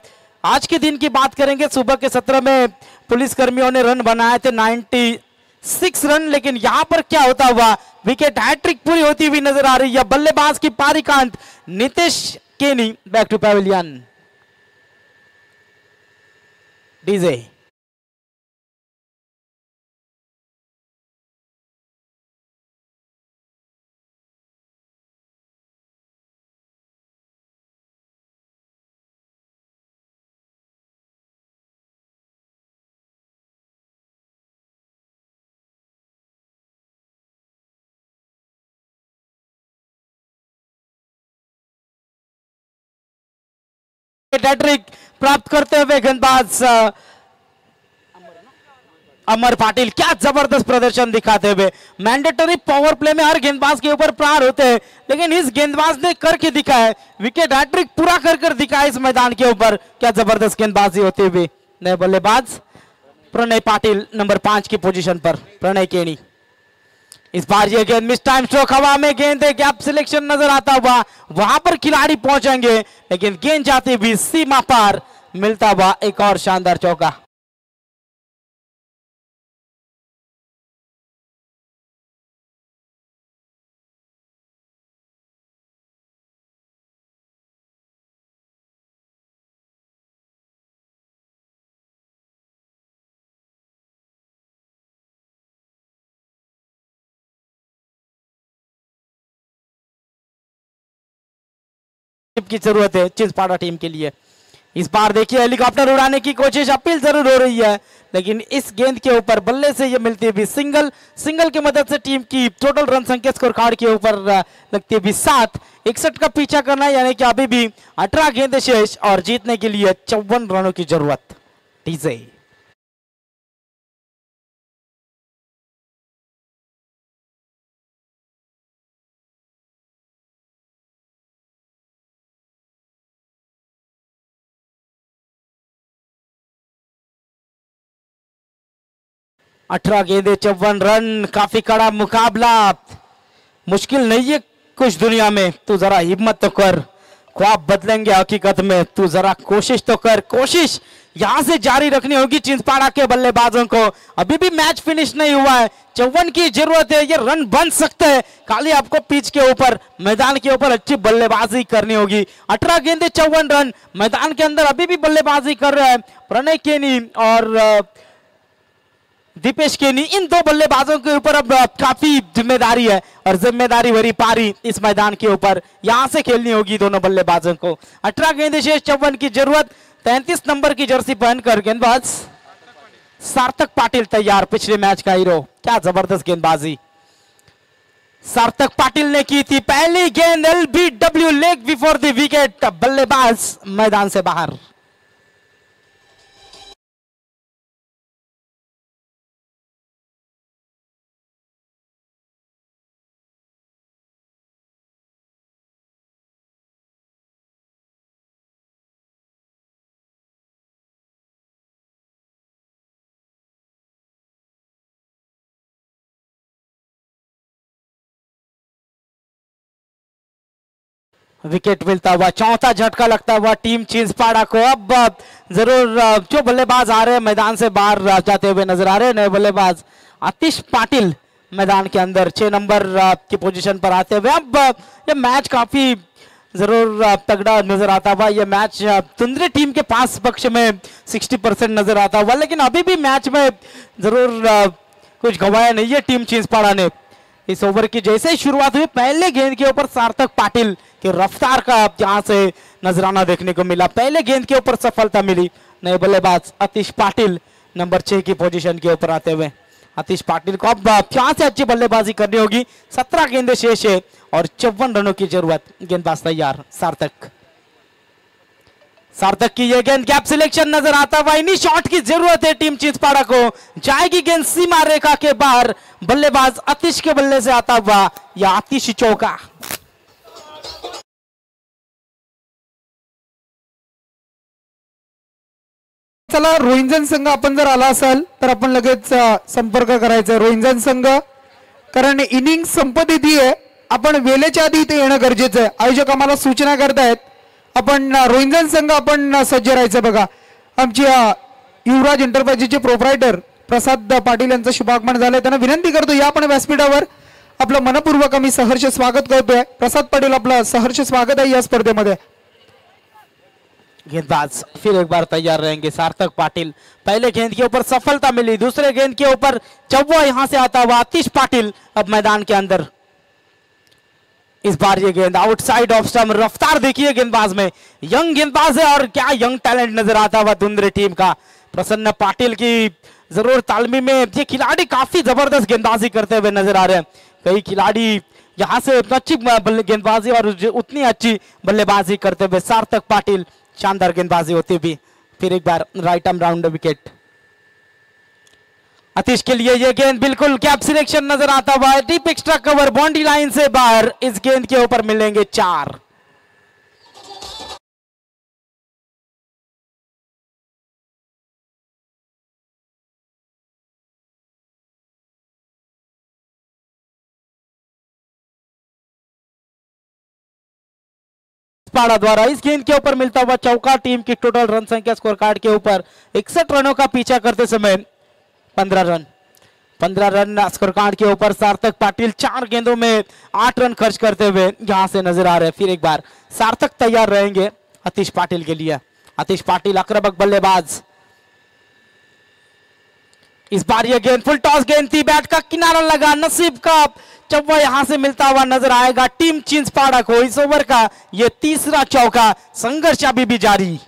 आज के दिन की बात करेंगे सुबह के 17 में पुलिस कर्मियों ने रन बनाए थे 96 रन, लेकिन यहां पर क्या होता हुआ, विकेट हैट्रिक पूरी होती हुई नजर आ रही है। बल्लेबाज की पारी का अंत, नितेश केनी back to pavilion. DJ hat trick प्राप्त करते हुए गेंदबाज अमर पाटिल क्या जबरदस्त प्रदर्शन दिखाते हुए। मैंडेटरी पावर प्ले में हर गेंदबाज के ऊपर प्रहार होते हैं, लेकिन इस गेंदबाज ने करके दिखाया, विकेट हैट्रिक पूरा कर दिखाया इस मैदान के ऊपर। क्या जबरदस्त गेंदबाजी होती हुई। नए बल्लेबाज प्रणय पाटिल नंबर 5 की पोजीशन पर, प्रणय केनी। इस बार ये गेंद मिस टाइम स्ट्रोक, हवा में गेंद है, गैप सिलेक्शन नजर आता हुआ, वहां पर खिलाड़ी पहुंचेंगे, लेकिन गेंद जाती हुई सीमा पार, मिलता हुआ एक और शानदार चौका। की जरूरत है चिंचपाड़ा टीम के लिए। इस बार देखिए हेलीकॉप्टर उड़ाने की कोशिश, अपील जरूर हो रही है, लेकिन इस गेंद के ऊपर बल्ले से ये मिलती हुई सिंगल की मदद से टीम की टोटल रन संख्या स्कोर कार्ड के ऊपर लगती हुई 7। 61 का पीछा करना है, यानी कि अभी भी 18 गेंदें शेष और जीतने के लिए 54 रनों की जरूरत। डीजे 18 गेंदे 54 रन, काफी कड़ा मुकाबला, मुश्किल नहीं है कुछ दुनिया में। तू जरा हिम्मत तो कर, ख्वाब बदलेंगे हकीकत में, तू जरा कोशिश तो कर। कोशिश यहां से जारी रखनी होगी चिंचपाड़ा के बल्लेबाजों को। अभी भी मैच फिनिश नहीं हुआ है, 54 की जरूरत है, ये रन बन सकते हैं, खाली आपको पिच के ऊपर, मैदान के ऊपर अच्छी बल्लेबाजी करनी होगी। 18 गेंदे 54 रन, मैदान के अंदर अभी भी बल्लेबाजी कर रहे हैं प्रणय केनी और दीपेश केनी। इन 2 बल्लेबाजों के ऊपर अब काफी जिम्मेदारी है और जिम्मेदारी भरी पारी इस मैदान के ऊपर यहां से खेलनी होगी दोनों बल्लेबाजों को। 18 गेंदें शेष, 54 की जरूरत। 33 नंबर की जर्सी पहनकर गेंदबाज सार्थक पाटिल तैयार, पिछले मैच का हीरो। क्या जबरदस्त गेंदबाजी सार्थक पाटिल ने की थी। पहली गेंद LBW leg before the wicket, बल्लेबाज मैदान से बाहर। विकेट मिलता हुआ, चौथा झटका लगता हुआ टीम चिंचपाड़ा को। अब जरूर जो बल्लेबाज आ रहे हैं मैदान से बाहर जाते हुए नजर आ रहे हैं। नए बल्लेबाज आतिश पाटिल मैदान के अंदर 6 नंबर की पोजीशन पर आते हुए। अब ये मैच काफी जरूर तगड़ा नजर आता हुआ। ये मैच तुंद्रे टीम के पास पक्ष में 60% नजर आता हुआ, लेकिन अभी भी मैच में जरूर कुछ गवाया नहीं है टीम चिंचपाड़ा ने। इस ओवर की जैसे ही शुरुआत हुई, पहले गेंद के ऊपर सार्थक पाटिल की रफ्तार का यहां से नजराना देखने को मिला। पहले गेंद के ऊपर सफलता मिली। नए बल्लेबाज आतिश पाटिल नंबर 6 की पोजीशन के ऊपर आते हुए। आतिश पाटिल को अब यहां से अच्छी बल्लेबाजी करनी होगी। 17 गेंदें शेष है और 54 रनों की जरूरत। गेंदबाज तैयार, सार्थक की यह गेंद गैप सिलेक्शन नजर आता हुआ। इन्हीं शॉट की जरूरत है टीम चिंचपाड़ा को। जाएगी गेंद सीमा रेखा के बाहर, बल्लेबाज आतिश के बल्ले से आता हुआ या आतिश चौका। चला, रोहिंजन संघ आपण जर आला असाल तर आपण लगेच संपर्क करायचा रोहिंजन संघ, कारण इनिंग संपत येते आहे। आपण वेळेच्या आधी इथे येणं गरजेचं आहे। आयोजक आम्हाला सूचना करतायत आपण रोहिंजन संघ आपण सज्ज राहायचं बघा। आमच्या युवराज एंटरप्राइजेसचे प्रोप्रायटर प्रसाद पाटील यांचं शुभागमन झालंय, त्यांना विनंती करतो या आपण व्यासपीठावर। आपलं मनपूर्वक आम्ही सहर्ष स्वागत करतोय। प्रसाद पाटील, आपलं सहर्ष स्वागत आहे या स्पर्धेमध्ये। गेंदबाज फिर एक बार तैयार रहेंगे सार्थक पाटिल। पहले गेंद के ऊपर सफलता मिली, दूसरे गेंद के ऊपर चौवा यहां से आता हुआ आतिश पाटिल अब मैदान के अंदर। इस बार ये गेंद आउटसाइड ऑफ स्टंप। रफ्तार देखिए गेंदबाज में, यंग गेंदबाज है और क्या यंग टैलेंट नजर आता हुआ दुंद्रे टीम का। प्रसन्न पाटिल की जरूर तालमी में ये खिलाड़ी काफी जबरदस्त गेंदबाजी करते हुए नजर आ रहे हैं। कई खिलाड़ी यहां से अच्छी गेंदबाजी और उतनी अच्छी बल्लेबाजी करते हुए सार्थक पाटिल शानदार गेंदबाजी होती हुई। फिर एक बार राइट आर्म राउंड विकेट। आतिश के लिए यह गेंद बिल्कुल कैप सिलेक्शन नजर आता हुआ है। Deep extra cover boundary line से बाहर। इस गेंद के ऊपर मिलेंगे 4। पाड़ा द्वारा इस गेंद के ऊपर मिलता हुआ चौका टीम की टोटल रन संख्या स्कोर कार्ड के ऊपर 61 रनों का पीछा करते समय 15 रन स्कोर कार्ड के ऊपर। सार्थक पाटिल 4 गेंदों में 8 रन खर्च करते हुए यहां से नजर आ रहे हैं। फिर एक बार सार्थक तैयार रहेंगे आतिश पाटिल के लिए। आतिश पाटिल आक्रामक बल्लेबाज। इस बार यह गेंद फुल टॉस गेंद थी, बैट का किनारा लगा, नसीब का चौवा यहां से मिलता हुआ नजर आएगा टीम चिंचपाड़ा को। इस ओवर का यह तीसरा चौका। संघर्ष अभी भी जारी।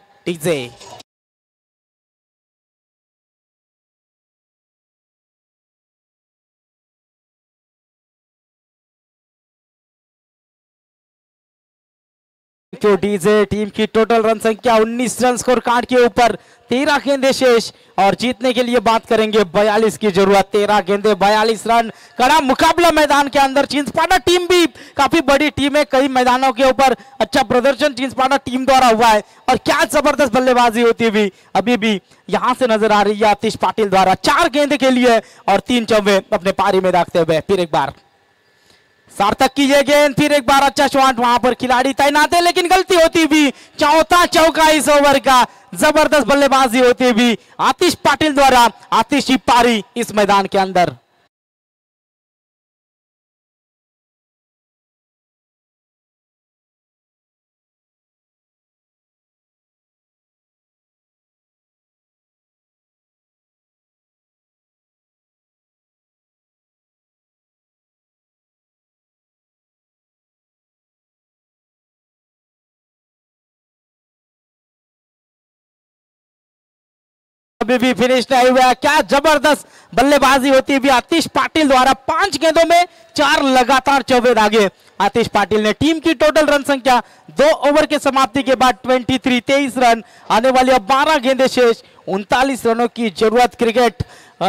टीजे डीजे टीम की टोटल रन संख्या 19 रन स्कोर कार्ड के ऊपर। 13 गेंदे शेष और जीतने के लिए बात करेंगे 42 की जरूरत। 13 गेंदे 42 रन। कड़ा मुकाबला मैदान के अंदर। चिंचपाड़ा टीम भी काफी बड़ी टीम है। कई मैदानों के ऊपर अच्छा प्रदर्शन चिंचपाड़ा टीम द्वारा हुआ है और क्या जबरदस्त बल्लेबाजी होती हुई अभी भी यहां से नजर आ रही है आतिश पाटिल द्वारा। 4 गेंदे के लिए और 3 चौवे अपने पारी में दागते हुए। फिर एक बार सार्थक की ये गेंद। फिर एक बार अच्छा शॉट, वहां पर खिलाड़ी तैनात है लेकिन गलती होती भी। चौथा चौका इस ओवर का। जबरदस्त बल्लेबाजी होती हुई आतिश पाटिल द्वारा। आतिश की पारी इस मैदान के अंदर। अभी भी फिनिश नहीं हुआ। क्या जबरदस्त बल्लेबाजी होती है आतिश पाटिल द्वारा। 5 गेंदों में 4 लगातार चौके दागे आतिश पाटिल ने। टीम की टोटल रन संख्या 2 ओवर के समाप्ति के बाद 23 रन। आने वाली अब 12 गेंदे शेष, 39 रनों की जरूरत। क्रिकेट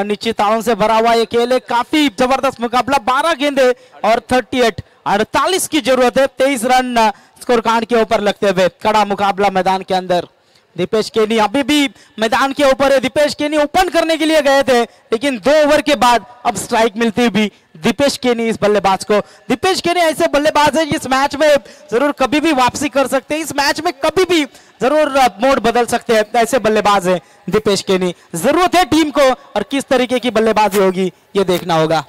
निश्चितताओं से भरा हुआ ये खेल है, काफी जबरदस्त मुकाबला। 12 गेंदे और 48 की जरूरत है। 23 रन स्कोर कार्ड के ऊपर लगते हुए कड़ा मुकाबला मैदान के अंदर। दीपेश केनी अभी भी मैदान के ऊपर है। दीपेश केनी ओपन करने के लिए गए थे, लेकिन 2 ओवर के बाद अब स्ट्राइक मिलती हुई दीपेश केनी इस बल्लेबाज को। दीपेश केनी ऐसे बल्लेबाज है इस मैच में जरूर कभी भी वापसी कर सकते हैं, इस मैच में कभी भी जरूर मोड बदल सकते हैं। ऐसे बल्लेबाज है दीपेश केनी। जरूरत है टीम को, और किस तरीके की बल्लेबाजी होगी ये देखना होगा।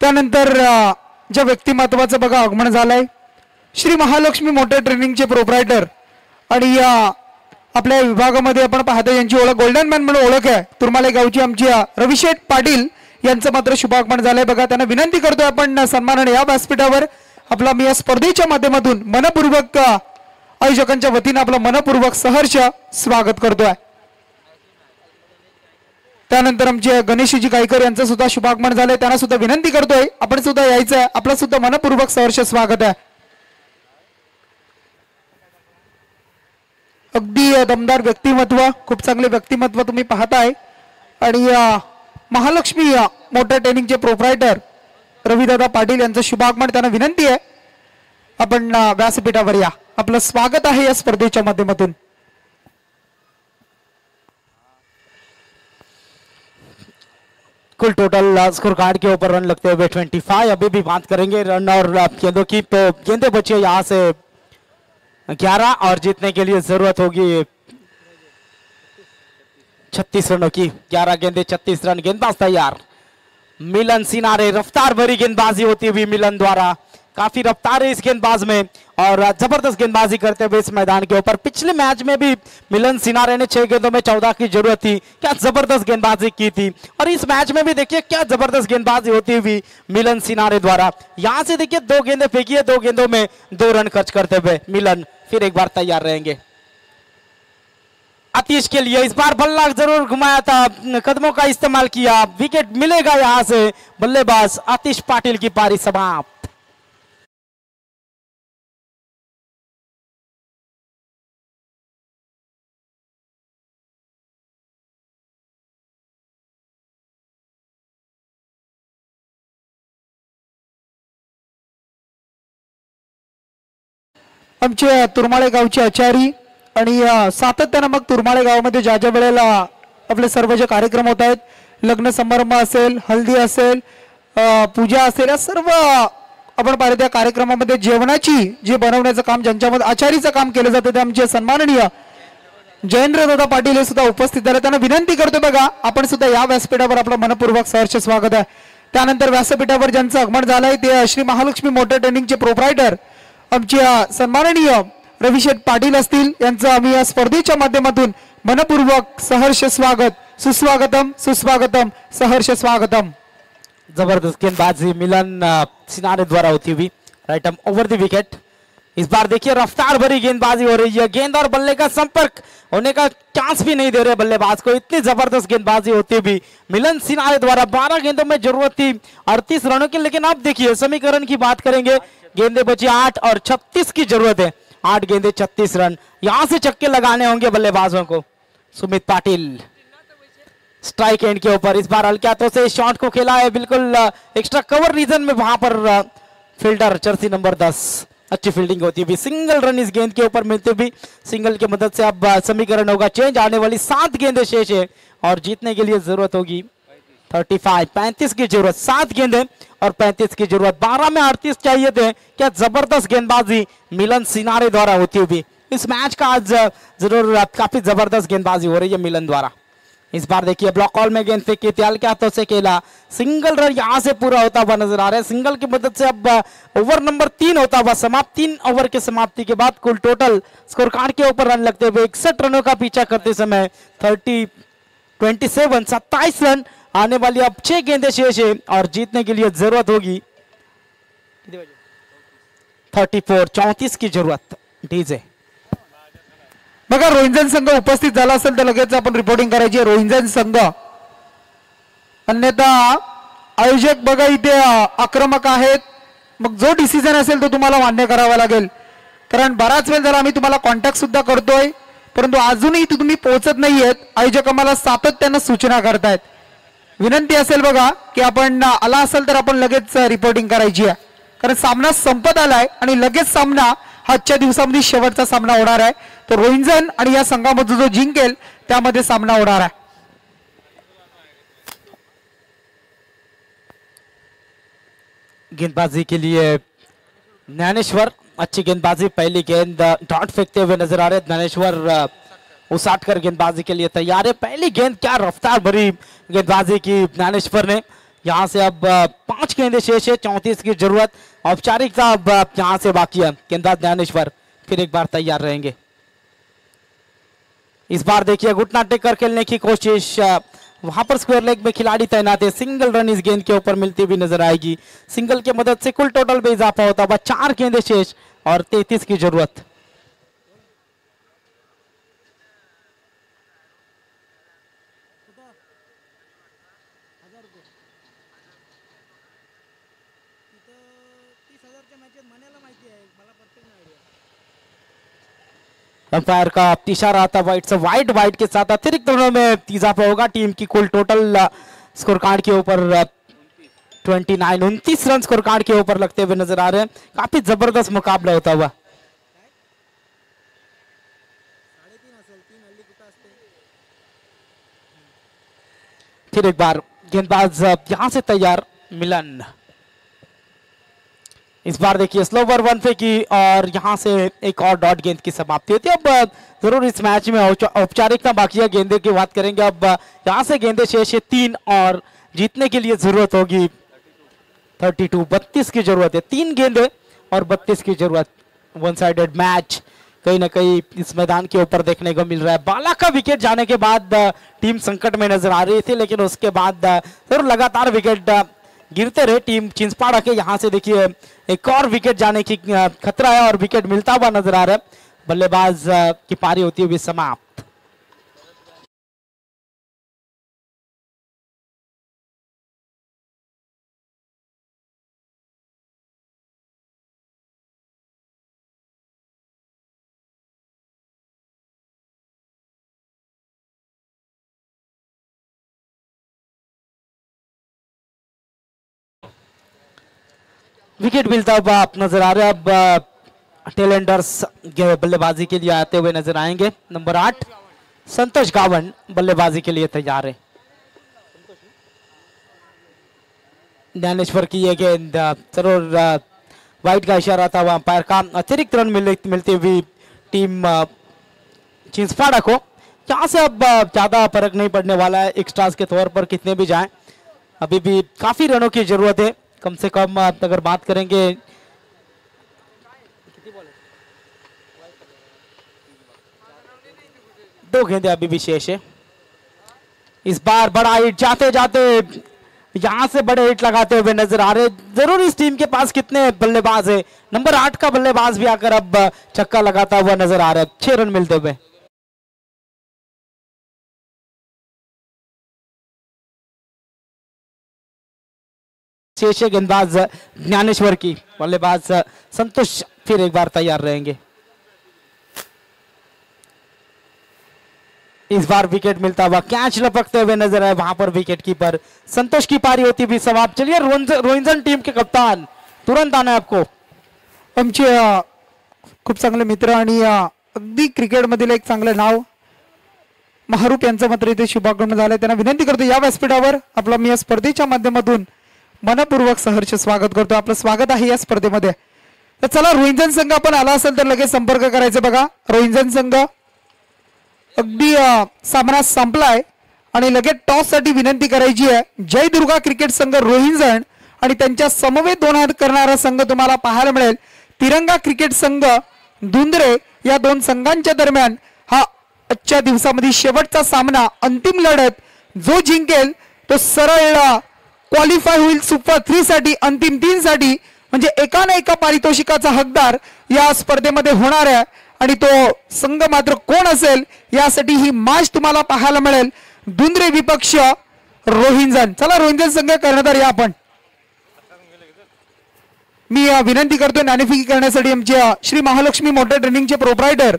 त्यानंतर ज्या व्यक्तिमत्वाचं बघा आगमन झालंय, श्री महालक्ष्मी मोटर ट्रेनिंगचे प्रोप्रायटर आणि आपल्या विभागामध्ये आपण पाहतो यांची ओळख गोल्डन मॅन म्हणून ओळख आहे तुरमाले गावची आमची रविशेठ पाटील यांचं मात्र शुभागमन झालंय बघा। त्यांना विनंती करतोय आपण सन्मानाने या व्यासपीठावर आपला मी या स्पर्धेच्या माध्यमातून मनपूर्वक आयोजकांच्या वतीने आपलं मनपूर्वक सहर्ष स्वागत करतोय। त्यानंतर आमचे गणेशजी गायकर यांचं सुद्धा शुभागमन झालंय, त्यांना सुद्धा विनंती करतोय आपण सुद्धा यायचं आहे, आपलं सुद्धा मनपूर्वक सहर्ष स्वागत आहे। अगदी दमदार व्यक्तिमत्व, खूप चांगले व्यक्तिमत्व तुम्ही पाहताय। आणि महालक्ष्मी मोटर ट्रेनिंगचे प्रोप्रायटर रविदादा पाटील यांचं शुभागमन, त्यांना विनंती आहे आपण व्यासपीठावर या, आपलं स्वागत आहे या स्पर्धेच्या माध्यमातून। कुल टोटल स्कोर कार्ड के ऊपर रन लगते हुए 25। अभी भी बात करेंगे रन और गेंदों की, तो गेंदे बचे यहाँ से 11 और जीतने के लिए जरूरत होगी 36 रनों की। 11 गेंदे 36 रन। गेंदबाज तैयार मिलन सिनारे। रफ्तार भरी गेंदबाजी होती हुई मिलन द्वारा, काफी रफ्तार है इस गेंदबाज में और जबरदस्त गेंदबाजी करते हुए इस मैदान के ऊपर। पिछले मैच में भी मिलन सिनारे ने 6 गेंदों में 14 की जरूरत थी, क्या जबरदस्त गेंदबाजी की थी। और इस मैच में भी देखिए क्या जबरदस्त गेंदबाजी होती हुई मिलन सिनारे द्वारा। यहां से देखिए 2 गेंदे फेंकी है, 2 गेंदों में 2 रन खर्च करते हुए मिलन फिर एक बार तैयार रहेंगे। आतिश के लिए इस बार बल्ला जरूर घुमाया था, कदमों का इस्तेमाल किया, विकेट मिलेगा यहां से। बल्लेबाज आतिश पाटिल की पारी समाप्त। आमचे तुरमाळे गावचे आचारी आणि सातत्याने मग तुरमाळे गावामध्ये ज्या ज्या वेळेला आपले सर्व जे कार्यक्रम होत आहेत, लग्न समारंभ असेल, हल्दी असेल, पूजा असेल, या सर्व आपण पाहिलं त्या कार्यक्रमामध्ये जेवणाची जे बनवण्याचं काम ज्यांच्यामध्ये आचारीचं काम केलं जातं ते आमचे सन्माननीय जयेंद्र दादा पाटील हे सुद्धा उपस्थित झाले। त्यांना विनंती करतो बघा आपण सुद्धा या व्यासपीठावर आपलं मनपूर्वक सहर्ष स्वागत आहे। त्यानंतर व्यासपीठावर ज्यांचं आगमन झालंय ते श्री महालक्ष्मी मोटर ट्रेनिंगचे प्रोप्रायटर आमचे सन्माननीय रविशेठ पाटील असतील, यांचं आम्ही या स्पर्धेच्या माध्यमातून मनपूर्वक सहर्ष स्वागत, सुस्वागतम सुस्वागतम सहर्ष स्वागतम। जबरदस्त गेंदबाजी मिलन सिनारे द्वारा होती हुई, right arm over the wicket. इस बार देखिए रफ्तार भरी गेंदबाजी हो रही है, गेंद और बल्ले का संपर्क होने का चांस भी नहीं दे रहे बल्लेबाज को, इतनी जबरदस्त गेंदबाजी होती हुई मिलन सिनारे द्वारा। 12 गेंदों में जरूरत थी 38 रनों की, लेकिन अब देखिए समीकरण की बात करेंगे, गेंदे बची 8 और 36 की जरूरत है। 8 गेंदे 36 रन, यहां से छक्के लगाने होंगे बल्लेबाजों को। सुमित पाटिल स्ट्राइक एंड के ऊपर, इस बार हल्के हाथों से शॉट को खेला है, बिल्कुल एक्स्ट्रा कवर रीजन में वहां पर फील्डर जर्सी नंबर 10 अच्छी फील्डिंग होती हुई, सिंगल रन इस गेंद के ऊपर मिलते हुए, सिंगल की मदद से अब समीकरण होगा चेंज। आने वाली 7 गेंदें शेष है और जीतने के लिए जरूरत होगी 35 की जरूरत, 7 गेंदें और 35 की जरूरत। 12 में 38 चाहिए थे, क्या जबरदस्त गेंदबाजी मिलन सिनारे द्वारा होती हुई। इस मैच का आज जरूर काफी जबरदस्त गेंदबाजी हो रही है मिलन द्वारा। इस बार देखिए ब्लॉक कॉल में गेंद फेंकी थी, हल्के हाथों से खेला, सिंगल रन यहां से पूरा होता हुआ नजर आ रहा है। सिंगल की मदद से अब ओवर नंबर 3 होता हुआ समाप्त। 3 ओवर के समाप्ति के बाद कुल टोटल स्कोर कार्ड के ऊपर रन लगते हुए 61 रनों का पीछा करते समय 27 रन। आने वाली अब 6 गेंदें शेष है और जीतने के लिए जरूरत होगी 34 की जरूरत। डीजे बघा रोहिंजन संघ उपस्थित झाला असेल तर लगेच आपण रिपोर्टिंग करायची आहे. रोहिंजन संघ, अन्यथा आयोजक बघा इथे आक्रमक आहेत. मग जो डिसिजन असेल तो तुम्हाला मान्य करावा लागेल, कारण बराच वेळ झाला आम्ही तुम्हाला कॉन्टॅक्ट सुद्धा करतोय, परंतु अजूनही तुम्ही पोहोचत नाहीयेत. आयोजक आम्हाला सातत्यानं सूचना करतायत. विनंती असेल बघा की आपण आला असेल तर आपण लगेच रिपोर्टिंग करायची आहे, कारण सामना संपत आलाय आणि लगेच सामना आजच्या दिवसामध्ये शेवटचा सामना होणार आहे. तो रोहिंजन आणि या संघामध्ये जो जिंकेल त्यामध्ये सामना होणार आहे. गेंदबाजी के लिए ज्ञानेश्वर, अच्छी गेंदबाजी, पहली गेंद डॉट फेंकते हुए नजर आ रहे. ज्ञानेश्वर उसाट कर गेंदबाजी के लिए तैयार है. पहली गेंद, क्या रफ्तार भरी गेंदबाजी की ज्ञानेश्वर ने. यहां से अब 5 गेंदें शेष है, 34 की जरूरत. औपचारिकता अब यहां से बाकी है. गेंदबाज ज्ञानेश्वर फिर एक बार तैयार रहेंगे. इस बार देखिए घुटना टेक कर खेलने की कोशिश, वहां पर स्क्वायर लेग में खिलाड़ी तैनात है. सिंगल रन इस गेंद के ऊपर मिलती हुई नजर आएगी. सिंगल की मदद से कुल टोटल में इजाफा होता हुआ. 4 गेंदें शेष और 33 की जरूरत. अंपायर का इशारा आता हुआ, इट्स वाइड. वाइड के साथ अतिरिक्त रनों में इजाफा होगा. टीम की कुल टोटल स्कोर कार्ड के ऊपर 29 रन स्कोर कार्ड के ऊपर लगते हुए नजर आ रहे हैं. काफी जबरदस्त मुकाबला होता हुआ. फिर एक बार गेंदबाज यहां से तैयार, मिलन. इस बार देखिए स्लोवर वन पे की और यहां से एक और डॉट गेंद की समाप्ति होती है. अब जरूर इस मैच में औपचारिकता बाकी है. गेंदे की बात करेंगे. अब यहां से गेंदे शेष है 3 और जीतने के लिए जरूरत होगी 32 की जरूरत है. 3 गेंदे और 32 की जरूरत. वन साइडेड मैच कहीं ना कहीं इस मैदान के ऊपर देखने को मिल रहा है. बाला का विकेट जाने के बाद टीम संकट में नजर आ रही थी, लेकिन उसके बाद जरूर लगातार विकेट गिरते रहे. टीम चिंचपाड़ा के यहां से देखिए एक और विकेट जाने की खतरा है और विकेट मिलता हुआ नजर आ रहा है. बल्लेबाज की पारी होती हुई समाप्त. विकेट मिलता हुआ नजर आ रहा है. अब टेलेंडर्स बल्लेबाजी के लिए आते हुए नजर आएंगे. नंबर 8 संतोष गावन बल्लेबाजी के लिए तैयार है. ज्ञानेश्वर की ये गेंद जरूर वाइड का इशारा था वहां अंपायर का. अतिरिक्त रन मिलती हुई टीम चिंचपाड़ा को. यहां से अब ज्यादा फर्क नहीं पड़ने वाला है. एक्स्ट्रास के तौर पर कितने भी जाएं, अभी भी काफी रनों की जरूरत है. कम से कम अगर बात करेंगे 2 गेंदे अभी भी शेष है. इस बार बड़ा हिट जाते जाते यहां से बड़े हिट लगाते हुए नजर आ रहे. जरूर इस टीम के पास कितने बल्लेबाज है. नंबर 8 का बल्लेबाज भी आकर अब छक्का लगाता हुआ नजर आ रहा है. 6 रन मिलते हुए. शेष गेंदबाज ज्ञानेश्वर की. बल्लेबाज संतोष फिर एक बार तैयार रहेंगे. इस बार विकेट मिलता हुआ, कैच लपकते हुए नजर आए वहां पर विकेट कीपर संतोष की पारी होती भी समाप्त. चलिए रोहिंजन टीम के कप्तान तुरंत आना है आपको. आमचे खूप चांगले मित्र आणि अगदी क्रिकेट मधील एक चांगले नाव महारूप यांचं मात्र इथे शुभागमन झालंय. त्यांना विनंती करतो या व्यासपीठावर आपला मी या स्पर्धेच्या माध्यमातून मनपूर्वक सहर्ष स्वागत करतो. आपलं स्वागत आहे या स्पर्धेमध्ये. तर चला रोहिंजन संघ आपण आला असेल तर लगेच संपर्क करायचा. बघा रोहिंजन संघ अगदी सामना संपलाय आणि लगेच टॉस साठी विनंती करायची आहे. जय दुर्गा क्रिकेट संघ रोहिंजन आणि त्यांच्या समवेत 2 हात करणारा संघ तुम्हाला पाहायला मिळेल तिरंगा क्रिकेट संघ धुंद्रे. या 2 संघांच्या दरम्यान हा आजच्या दिवसामध्ये शेवटचा सामना, अंतिम लढत. जो जिंकेल तो सरळ क्वालिफाय होईल सुपर 3 साठी, अंतिम 3 साठी. म्हणजे एका ना एका पारितोषिकाचा हकदार या स्पर्धेमध्ये होणार आहे. आणि तो संघ मात्र कोण असेल यासाठी ही मॅच तुम्हाला पाहायला मिळेल. दुंद्रे विपक्ष रोहिंजन. चला रोहिंजन संघ कर्णधार या आपण. मी विनंती करतो नाणेफेकी करण्यासाठी आमच्या श्री महालक्ष्मी मोटर ट्रेनिंगचे प्रोप्रायटर